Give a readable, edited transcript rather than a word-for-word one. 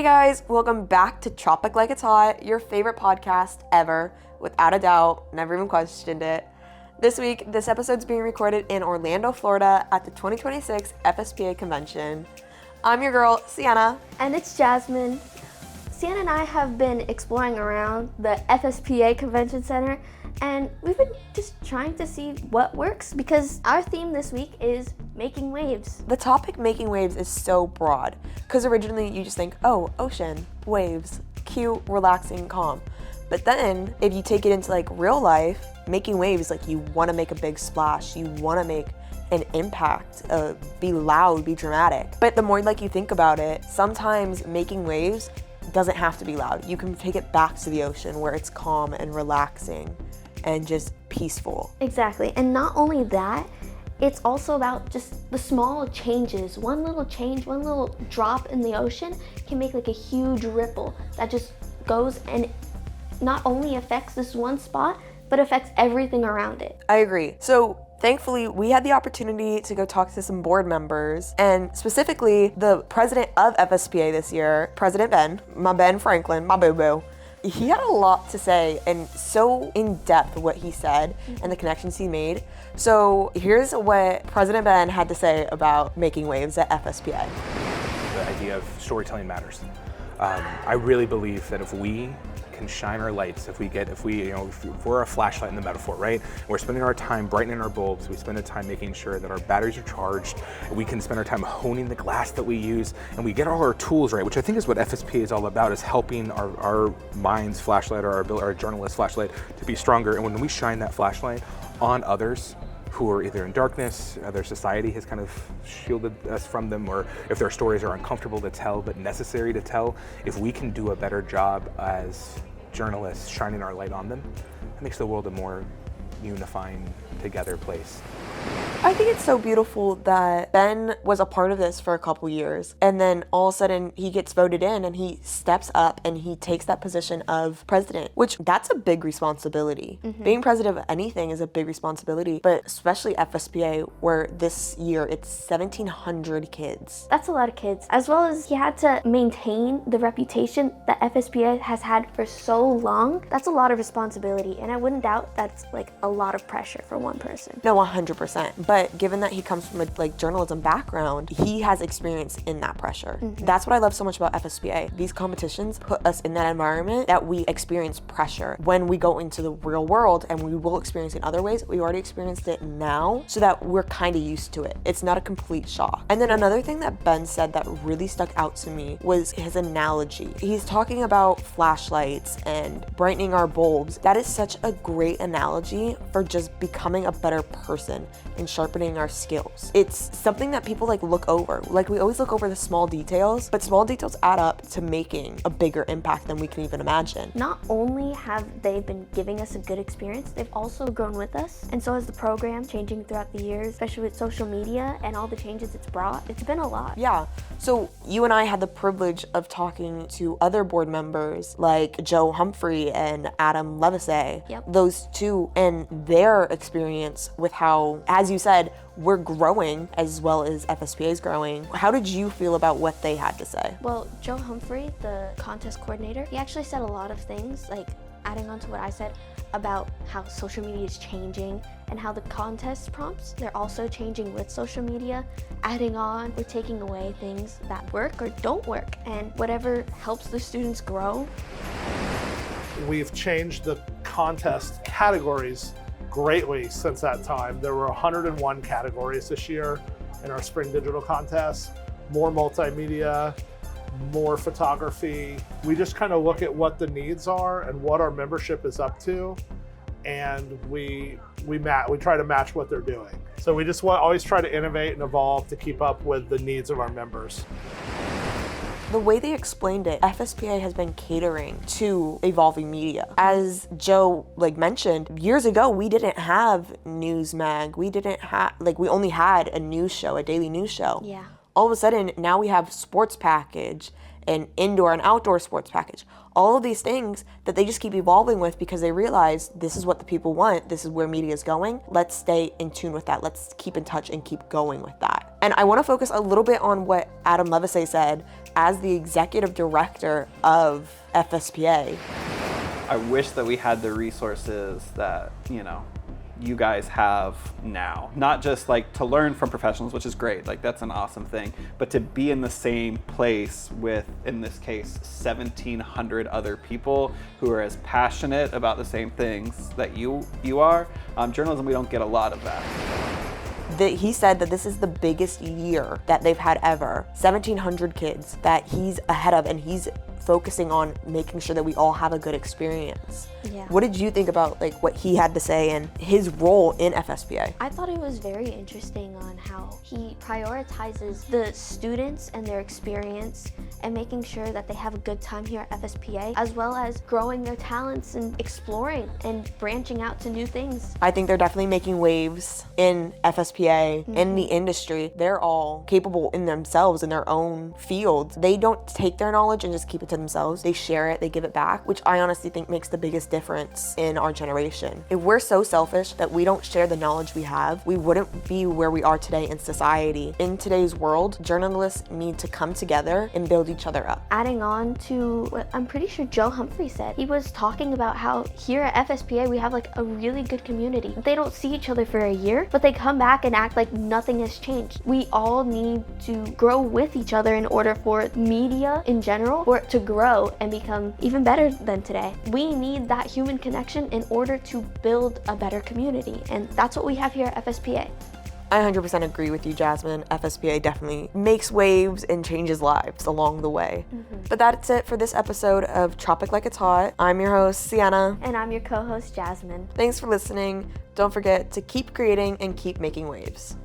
guys, welcome back to Tropic Like It's Hot, your favorite podcast ever, without a doubt, never even questioned it. This week, this episode's being recorded in Orlando, Florida at the 2026 FSPA Convention. I'm your girl, Sienna. And it's Jasmine. Sienna and I have been exploring around the FSPA Convention Center, and we've been just trying to see what works because our theme this week is making waves. The topic making waves is so broad because originally you just think, oh, ocean, waves, cute, relaxing, calm. But then if you take it into like real life, making waves, like you want to make a big splash, you want to make an impact, be loud, be dramatic. But the more like you think about it, sometimes making waves doesn't have to be loud. You can take it back to the ocean where it's calm and relaxing and just peaceful. Exactly. And not only that, it's also about just the small changes. One little change, one little drop in the ocean can make like a huge ripple that just goes and not only affects this one spot, but affects everything around it. I agree. So thankfully, we had the opportunity to go talk to some board members, and specifically the president of FSPA this year, President Ben, my Ben Franklin, my boo-boo. He had a lot to say and so in depth what he said and the connections he made. So here's what President Ben had to say about making waves at FSPA. The idea of storytelling matters. I really believe that if we can shine our lights, if we're a flashlight in the metaphor, right? We're spending our time brightening our bulbs, we spend the time making sure that our batteries are charged, we can spend our time honing the glass that we use, and we get all our tools right, which I think is what FSPA is all about, is helping our mind's flashlight or our journalist flashlight to be stronger. And when we shine that flashlight on others who are either in darkness, their society has kind of shielded us from them, or if their stories are uncomfortable to tell but necessary to tell, if we can do a better job as journalists shining our light on them, it makes the world a more unifying, together place. I think it's so beautiful that Ben was a part of this for a couple years, and then all of a sudden he gets voted in and he steps up and he takes that position of president, which that's a big responsibility. Being president of anything is a big responsibility, but especially FSPA, where this year it's 1,700 kids. That's a lot of kids, as well as he had to maintain the reputation that FSPA has had for so long. That's a lot of responsibility, and I wouldn't doubt that's like a lot of pressure for one person. No, 100%. But given that he comes from a journalism background, he has experience in that pressure. That's what I love so much about FSPA. These competitions put us in that environment that we experience pressure. When we go into the real world, and we will experience it in other ways, we already experienced it now, so that we're kind of used to it. It's not a complete shock. And then another thing that Ben said that really stuck out to me was his analogy. He's talking about flashlights and brightening our bulbs. That is such a great analogy for just becoming a better person and sharpening our skills. It's something that people look over. We always look over the small details, but small details add up to making a bigger impact than we can even imagine. Not only have they been giving us a good experience, they've also grown with us. And so has the program changing throughout the years, especially with social media and all the changes it's brought. It's been a lot. Yeah. So you and I had the privilege of talking to other board members like Joe Humphrey and Adam Levisay. Yep. Those two and their experience with how, as you said, we're growing as well as FSPA is growing. How did you feel about what they had to say? Well, Joe Humphrey, the contest coordinator, he actually said a lot of things, adding on to what I said about how social media is changing and how the contest prompts, they're also changing with social media, adding on or taking away things that work or don't work, and whatever helps the students grow. We've changed the contest categories greatly since that time. There were 101 categories this year in our spring digital contest, more multimedia, more photography. We just kind of look at what the needs are and what our membership is up to, and we try to match what they're doing. So we just always try to innovate and evolve to keep up with the needs of our members. The way they explained it, FSPA has been catering to evolving media. As Joe mentioned, years ago we didn't have Newsmag. We didn't have we only had a news show, a daily news show. Yeah. All of a sudden now we have sports package an indoor and outdoor sports package. All of these things that they just keep evolving with because they realize this is what the people want, this is where media is going. Let's stay in tune with that. Let's keep in touch and keep going with that. And I want to focus a little bit on what Adam Levisay said as the executive director of FSPA. I wish that we had the resources that, you guys have now. Not just like to learn from professionals, which is great, like that's an awesome thing, but to be in the same place with, in this case, 1,700 other people who are as passionate about the same things that you are. Journalism, we don't get a lot of that. He said that this is the biggest year that they've had ever. 1,700 kids that he's ahead of, and he's focusing on making sure that we all have a good experience. Yeah. What did you think about like what he had to say and his role in FSPA? I thought it was very interesting on how he prioritizes the students and their experience and making sure that they have a good time here at FSPA, as well as growing their talents and exploring and branching out to new things. I think they're definitely making waves in FSPA, in the industry. They're all capable in themselves, in their own fields. They don't take their knowledge and just keep it to themselves. They share it, they give it back, which I honestly think makes the biggest difference in our generation. If we're so selfish that we don't share the knowledge we have, we wouldn't be where we are today in society. In today's world, journalists need to come together and build each other up. Adding on to what I'm pretty sure Joe Humphrey said, he was talking about how here at FSPA we have like a really good community. They don't see each other for a year, but they come back and act like nothing has changed. We all need to grow with each other in order for media in general for it to grow and become even better than today. We need that human connection in order to build a better community, and that's what we have here at FSPA. I 100% agree with you, Jasmine. FSPA definitely makes waves and changes lives along the way. But that's it for this episode of Tropic Like It's Hot. I'm your host, Sienna. And I'm your co-host, Jasmine. Thanks for listening. Don't forget to keep creating and keep making waves.